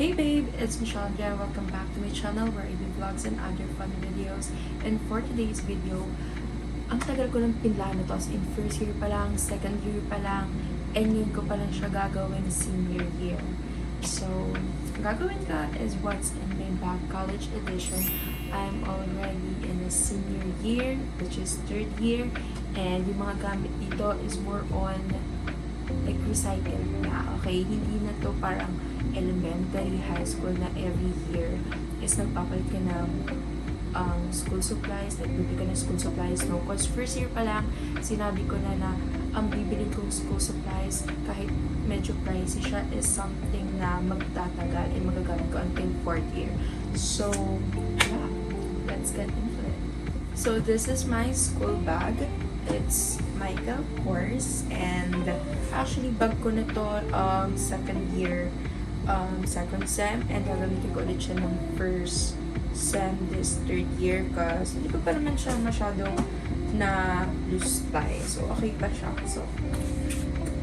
Hey babe, it's Michelle here. Welcome back to my channel where I do vlogs and other fun videos. And for today's video, ang tagal ko lang pinlano to, as in first year pa lang, second year pa lang, and yun ko pa lang siya gagawin senior year. So, gagawin ka is what's in my bag, college edition. I'm already in a senior year, which is third year, and yung mga gamit dito is more on like recycle na, okay? Hindi na to parang elementary, high school na every year is nagpapalit ka ng school supplies, like bibili ka ng school supplies, no? Because first year pa lang, sinabi ko na ang bibili kong school supplies, kahit medyo pricey siya, is something na magtatagal and magagamit ko until fourth year. So, yeah, let's get into it. So, this is my school bag. It's Michael Kors, and actually bag ko na to second year, second sem, and gagamitin ko ulit siya ng first sem this third year kasi hindi ko pa naman siya masyadong na loose tie, so okay pa siya, so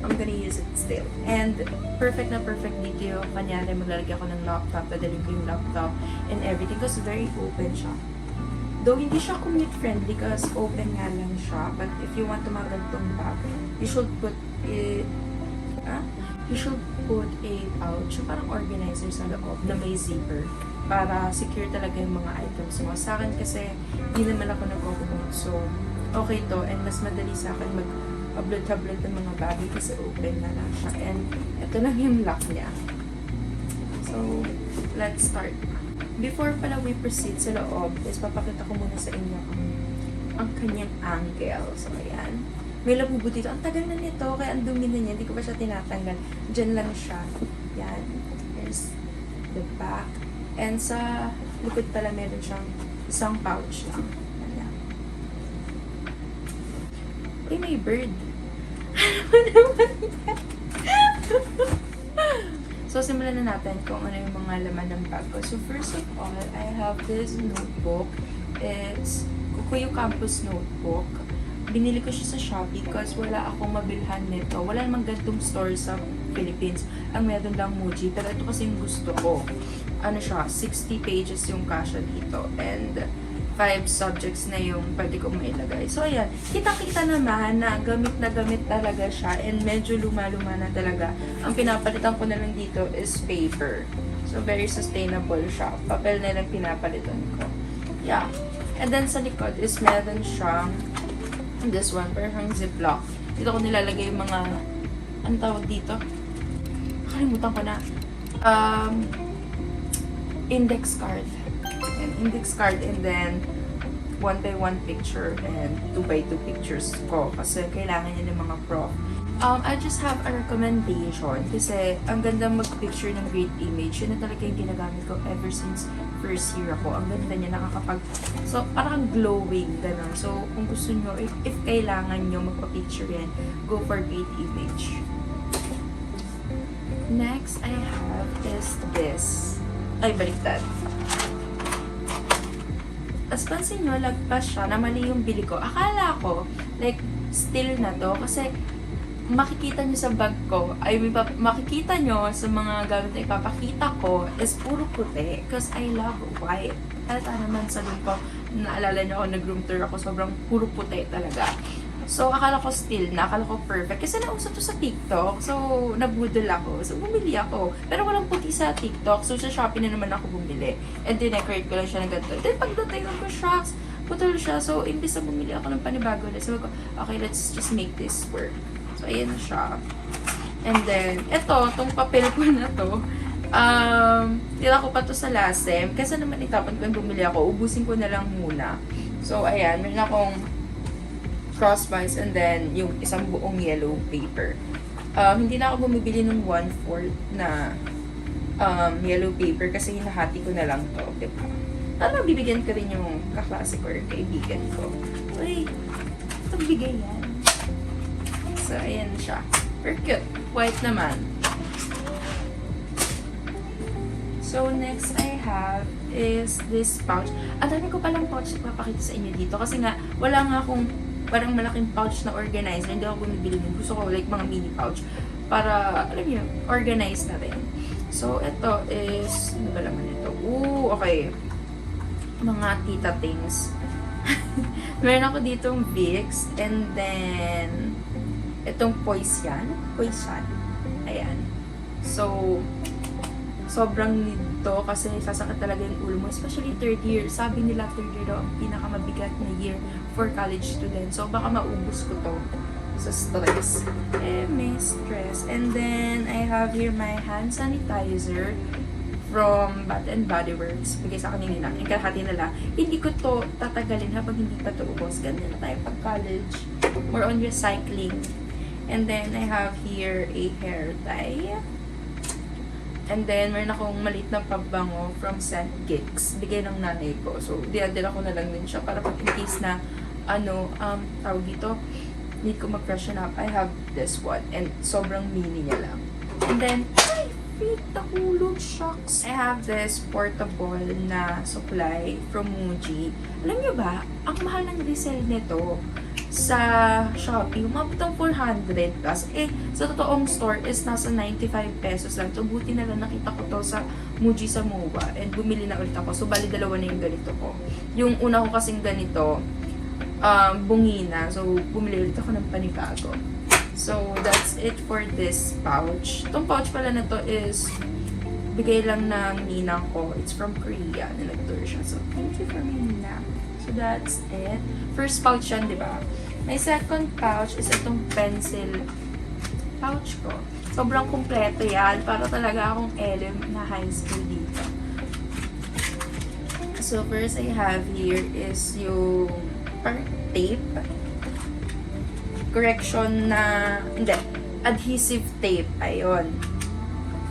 I'm gonna use it still. And perfect na perfect dito yung kanyari, maglalagay ako ng laptop, dadalhin ko yung laptop and everything kasi very open siya. Though hindi siya commute friendly kasi open nga lang siya, but if you want to magandang bag, you should put it, you should put a pouch, parang organizer sa loob na may zipper para secure talaga yung mga items mo. Sa akin kasi, hindi naman ako nag-overload, so okay to, and mas madali sa akin mag-upload ng mga bagay kasi open na lang siya, and ito lang yung lock niya. So, let's start. Before pala we proceed sa loob, is papakita ko muna sa inyo ang kanyang angle. So, ayan. May labubo dito. Ang tagal na nito, kaya ang dumi na niya. Hindi ko pa siya tinatanggal. Diyan lang siya. Yan. Here's the back. And sa likod pala meron siyang isang pouch lang. Ayan. Uy, may bird. Ano naman yan? So, simulan na natin kung ano yung mga laman ng bag ko. So, first of all, I have this notebook. It's Kukuyo Campus Notebook. Binili ko siya sa Shopee because wala akong mabilhan nito. Wala namang gantong store sa Philippines. Ang meron lang Muji. Pero ito kasi yung gusto ko. Ano siya, 60 pages yung kasya dito. And 5 subjects na yung pwede kong mailagay. So, ayan. Kita-kita naman na gamit talaga siya. And medyo luma-luma na talaga. Ang pinapalitan ko na lang dito is paper. So, very sustainable siya. Papel na lang pinapalitan ko. Yeah. And then, sa likod is meron siyang this one, parang ziplock. Dito ko nilalagay yung mga, ano tawag dito? Nakalimutan ko na. Index card. And then 1x1 picture and 2x2 pictures ko kasi kailangan niya ng mga prof. I just have a recommendation kasi ang ganda mag-picture ng great image. Yun na talaga yung ginagamit ko ever since first year ako. Ang ganda niya, so parang glowing, gano'n. So kung gusto nyo, if kailangan nyo magpa-picture yan, go for great image. Next I have is this. Ay, baliktad. As pansin nyo, lagpas siya na mali yung bili ko. Akala ko, like, still na to. Kasi, makikita nyo sa bag ko, makikita nyo sa mga gamit na ipapakita ko, is puro puti. Because I love white. Halata naman sa room ko, naalala nyo ako, nag-room tour ako, sobrang puro puti talaga. So, akala ko still na, akala ko perfect. Kasi nauso to sa TikTok. So, nabudol ako. So, bumili ako. Pero walang puti sa TikTok. So, sa Shopee na naman ako bumili. And dinecorate ko lang siya ng ganito. Then, pagdating ko, shocks, putol siya. So, imbis na bumili ako ng panibago na. So, okay, let's just make this work. So, ayan siya. And then, itong papel ko na to, tira ko pa to sa last sem. Kasi naman itapon ko yung bumili ako. Ubusin ko na lang muna. So, ayan. Meron akong crosswise and then yung isang buong yellow paper. Hindi na ako bumibili ng 1/4 na yellow paper kasi hinahati ko na lang to, diba? Para bibigyan ko rin yung kaklase ko or kaibigan ko. Uy, itong bigay yan. So, ayan siya. Very cute. White naman. So, next I have is this pouch. Ang dami ko palang pouch na papakita sa inyo dito kasi nga, wala nga akong parang malaking pouch na organizer. Hindi ako bumibili nun. Gusto ko like mga mini pouch para, alam niyo, organize na rin. So, ito is, ano ba laman ito? Okay. Mga tita things. Meron ako ditong Vicks, and then, itong Poison. Ayan. So, sobrang need to kasi sasakit talaga yung ulo mo. Especially third year. Sabi nila third year daw ang pinakamabigat na year for college students. So, baka maubos ko to sa stress. May stress. And then, I have here my hand sanitizer from Bath and Body Works. Bigay sa akin yung ninang. Yung kalahati nila. Hindi ko to tatagalin habang hindi pa to ubos. Ganyan na tayo pag college. More on recycling. And then, I have here a hair tie. And then, meron akong maliit na pabango from St. Kicks. Bigay ng nanay ko. So, dinadala ko na lang din siya para pag in case na, tawag dito, need ko mag-freshen up. I have this one. And sobrang mini niya lang. And then, ay, freak, nahulog, shucks. I have this portable na supply from Muji. Alam niyo ba, ang mahal ng resell nito sa Shopee, umabot ang 400 plus. Sa totoong store is nasa 95 pesos lang. So, buti na lang nakita ko to sa Muji sa MOA. And bumili na ulit ako. So, bali dalawa na yung ganito ko. Yung una ko kasing ganito, bungi na. So, bumili ulit ako ng panibago. So, that's it for this pouch. Itong pouch pala na to is bigay lang ng ninang ko. It's from Korea. Nilagtour siya. So, thank you for my ninang. So, that's it. First pouch yan, di ba? My second pouch is itong pencil pouch ko. Sobrang kumpleto yan. Para talaga akong LM na high school dito. So, first I have here is yung tape. Correction na, hindi, adhesive tape. Ayun.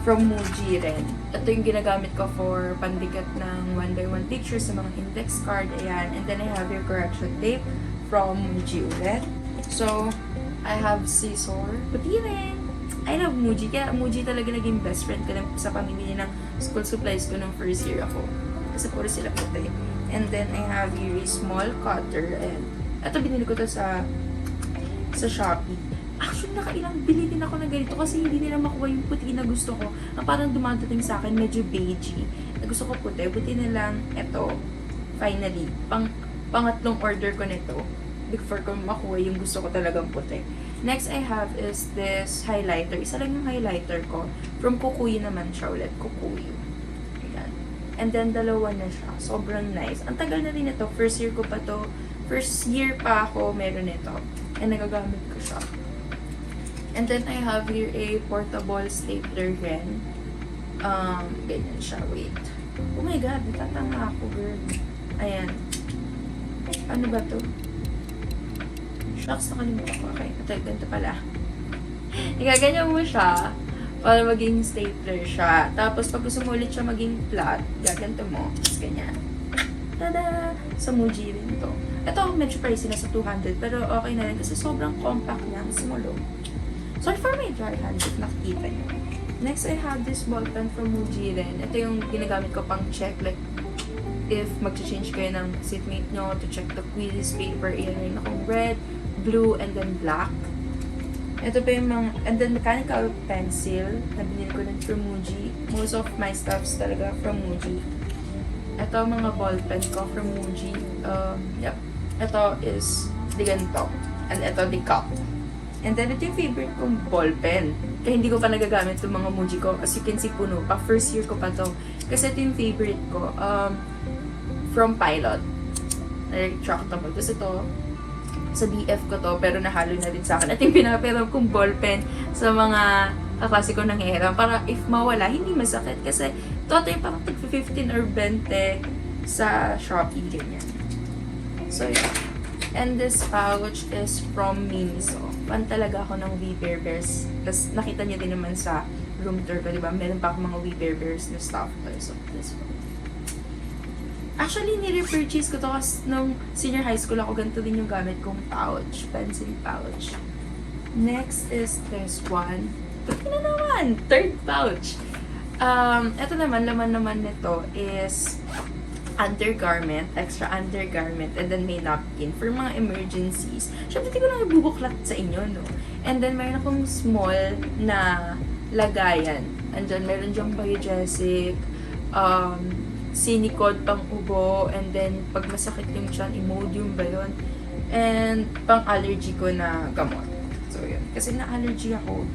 From Muji rin. Ito yung ginagamit ko for pandikit ng 1x1 pictures sa mga index card. Ayan. And then I have your correction tape from Muji ulit. So, I have scissor. Puti rin. I love Muji. Kaya Muji talaga naging best friend ko sa pamilya ng school supplies ko nung first year ako. Kasi puro sila puti. And then I have here a small cutter. And ito binili ko to sa Shopee. Actually, nakailang bili din ako ng ganito kasi hindi nila makuha yung puti na gusto ko. Ang parang dumadating sa akin, medyo beigey. Na gusto ko puti. Buti na lang, eto, finally, pangatlong order ko nito before ko makuha yung gusto ko talagang puti. Next I have is this highlighter. Isa lang yung highlighter ko. From Kukuyu naman siya ulit. Kukuyu. Ayan. And then, dalawa na siya. Sobrang nice. Ang tagal na rin ito. First year ko pa to. First year pa ako meron ito. And nagagamit ko siya. And then, I have here a portable stapler pen. Ganyan siya. Wait. Oh my God, natatanga ako, girl. Ayan. Ano ba to? Shucks, nakalimutan ko. Okay, ito, ganito pala. Igaganyan mo siya para maging stapler siya. Tapos, pag gusto mo ulit siya maging flat, gaganto mo. Tapos, ganyan. Tada! Sa Muji rin to. Ito, medyo pricey na sa 200, pero okay na rin kasi sobrang compact niya. Small. Sorry for my dry hands if nakikita niyo. Next, I have this ball pen from Muji rin. Ito yung ginagamit ko pang check, like, if mag-change kayo ng seatmate nyo to check the quiz paper, iyan akong red, blue, and then black. Ito pa yung mga, and then mechanical pencil na binili ko din from Muji. Most of my stuffs talaga from Muji. Ito mga ball pen ko from Muji. Yep. Ito is the ganito. And ito the cup. And then, ito yung favorite kong ball pen. Kaya hindi ko pa nagagamit itong mga Muji ko. As you can see, puno pa. First year ko pa to. Kasi ito yung favorite ko. From Pilot. Retractable. Tapos ito, sa DF ko to, pero nahalo na din sa akin. At yung pinaperam kong ball pen sa mga kaklase ko ng hiram. Para if mawala, hindi masakit. Kasi ito yung parang 15 or 20 sa Shopee. Ganyan. So, yeah. And this pouch is from Miniso. Fan talaga ako ng We Bare Bears. Tapos nakita niyo din naman sa room tour ko, di ba? Meron pa ako mga We Bare Bears na stuff toys. So, this one. Actually, nire-purchase ko to kasi nung senior high school ako, ganito din yung gamit kong pouch. Pencil pouch. Next is this one. Pati na naman! Third pouch. Ito naman, laman naman nito is undergarment, extra undergarment, and then may napkin for mga emergencies. Siyempre, hindi ko lang ibubuklat sa inyo, no? And then, mayroon akong small na lagayan. Andyan, meron dyang biogesic, sinicod pang ubo, and then pag masakit yung tiyan, Imodium ba yun? And pang allergy ko na gamot. So yun, kasi na-allergy ako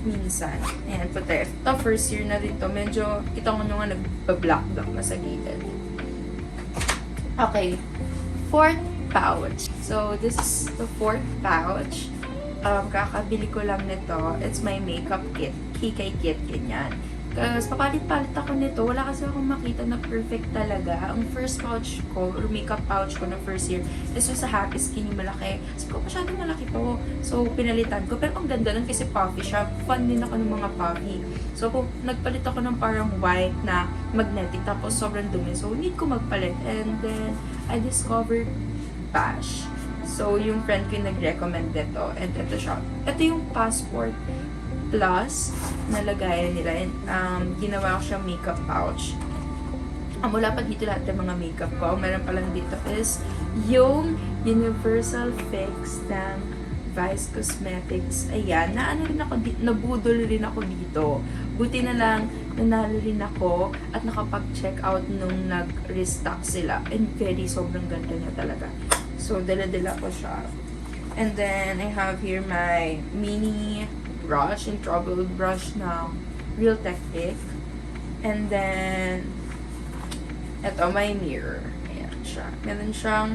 minsan. Ayan, puti. Ito, first year na rin to. Medyo, kita ko nyo nga nagpa-black na sa gilid. Okay. Fourth pouch. So, this is the fourth pouch. Kakabili ko lang nito. It's my makeup kit. Kikay kit, ganyan. Kasi papalit-palit ako nito. Wala kasi akong makita na perfect talaga. Ang first pouch ko, or makeup pouch ko na first year, is yung sa Happy Skin, yung malaki. Sabi ko, masyadong malaki to. So, pinalitan ko. Pero ang ganda nun kasi puffy siya. Fun din ako ng mga puffy. So, nagpalit ako ng parang white na magnetic. Tapos, sobrang dumi. So, need ko magpalit. And then, I discovered Bash. So, yung friend ko yung nag-recommend nito. And ito siya. Ito yung Passport Plus na lagayan nila. And, ginawa ko siyang makeup pouch. Mula pa dito lahat ng mga makeup ko. Meron pa lang dito is yung Universal Fix ng Vice Cosmetics. Ayan. Nabudol rin ako dito. Buti na lang, nanalo rin ako at nakapag-check out nung nag-restock sila. And sobrang ganda niya talaga. So, dala-dala ko siya. And then, I have here my mini brush, yung trouble brush na Real Technique. And then, eto, my mirror. Ayan siya. Meron siyang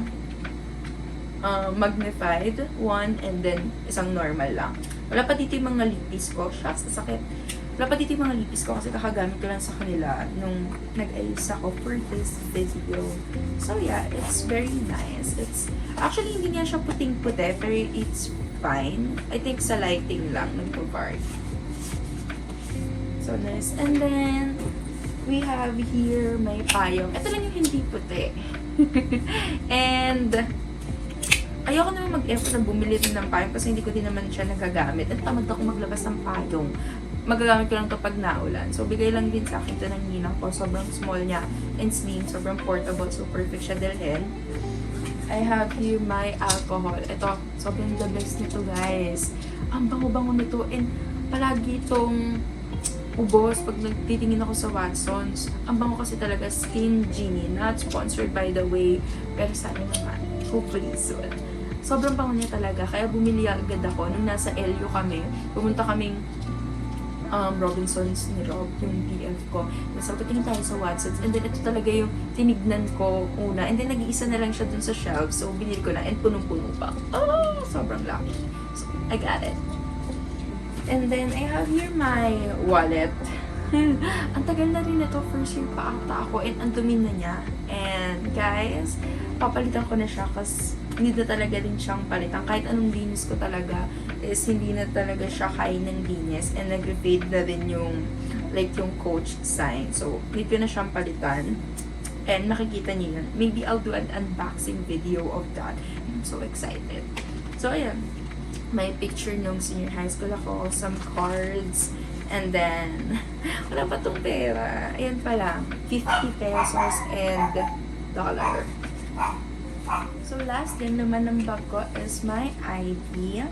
magnified one and then isang normal lang. Wala pa dito yung mga lipis ko. Shucks, sakit. Wala pa dito yung mga lipis ko kasi kakagamit ko lang sa kanila nung nag-ayos ako for this video. So yeah, it's very nice. It's actually hindi niya siya puting-puti pero it's fine. I think sa lighting lang nagpo-vary. So nice. And then we have here my payong. Ito lang yung hindi puti. And ayoko naman mag-effort na bumili rin ng payong kasi hindi ko din naman siya nagagamit. At tamad ako maglabas ng payong. Magagamit ko lang to pag naulan. So, bigay lang din sa akin ito ng ninang ko. Sobrang small niya and slim. Sobrang portable. So, perfect siya dalhin. I have here my alcohol. Ito, sobrang the best nito, guys. Ang bango-bango nito. And palagi itong ubos pag nagtitingin ako sa Watsons. Ang bango kasi talaga, Skin Genie. Not sponsored by the way. Pero sana naman. Hopefully soon. Sobrang bango niya talaga. Kaya bumili agad ako. Nung nasa LU kami, pumunta kaming Robinsons ni Rob, yung BF ko. So, patingin tayo sa Watsons. And then, ito talaga yung tinignan ko una. And then, nag-iisa na lang siya dun sa shelf. So, binili ko na. And punong-puno pa. Oh, sobrang lucky. So, I got it. And then, I have here my wallet. Ang tagal na rin ito. First year pa ata ako. And ang dumi na niya. And, guys, papalitan ko na siya kasi hindi na talaga din siyang palitan. Kahit anong linis ko talaga is hindi na talaga siya kaya ng linis. And nag-fade na rin yung like yung Coach sign. So, need ko na siyang palitan. And makikita niyo yun. Maybe I'll do an unboxing video of that. I'm so excited. So, ayan. May picture nung senior high school ako. Some cards. And then, wala pa tong pera. Ayan pa lang. 50 pesos and $1. So, last din naman ng bag ko is my ID.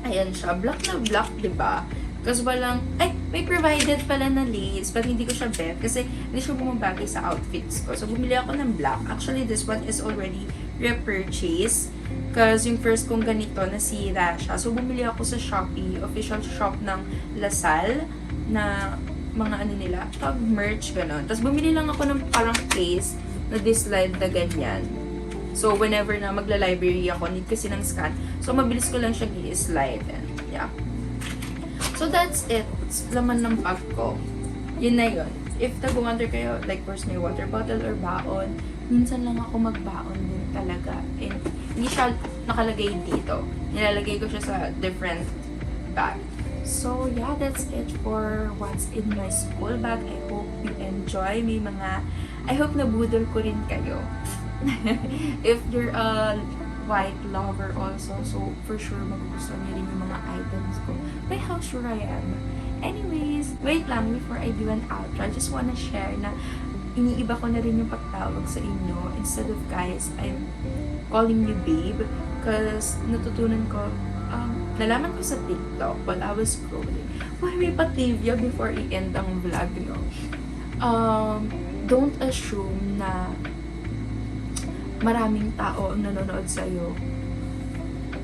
Ayan siya. Black na black, diba? Kasi walang, may provided pala na lace, but hindi ko siya bet kasi hindi siya bumabagay sa outfits ko. So, bumili ako ng black. Actually, this one is already repurchased. Kasi yung first kong ganito, nasira siya. So, bumili ako sa Shopee, official shop ng Lasal, na mga ano nila, tag merch, gano'n. Tapos, bumili lang ako ng parang case na dislide na ganyan. So, whenever na magla-library ako, need kasi ng scan. So, mabilis ko lang siya i-slide. And, yeah. So, that's it. It's laman ng bag ko. Yun na yun. If nag-wonder kayo, like, where's my water bottle or baon, minsan lang ako magbaon din talaga. And, hindi siya nakalagay dito. Nilalagay ko siya sa different bag. So, yeah, that's it for what's in my school bag. I hope you enjoy. I hope nabudol ko rin kayo. If you're a white lover also, so for sure magugustuhan niyo rin yung mga items ko. But how sure I am. Anyways, wait lang before I do an outro. I just wanna share na iniiba ko na rin yung pagtawag sa inyo. Instead of guys, I'm calling you babe. Because natutunan ko, nalaman ko sa TikTok while I was scrolling. Why may pativya before i-end ang vlog, no? Don't assume na maraming tao ang nanonood sa'yo.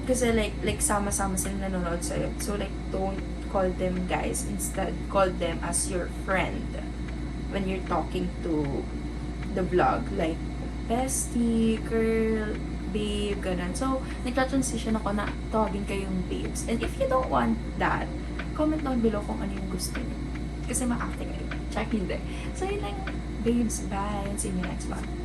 Kasi like sama-sama silang nanonood sa'yo. So like, don't call them guys. Instead, call them as your friend when you're talking to the vlog. Like, bestie, girl, babe, ganun. So, nagka-transition ako na tawagin kayong babes. And if you don't want that, comment down below kung ano yung gusto niyo. Kasi ma-acting kayo. Check hindi. So, yun lang, babes. Bye. See you next vlog.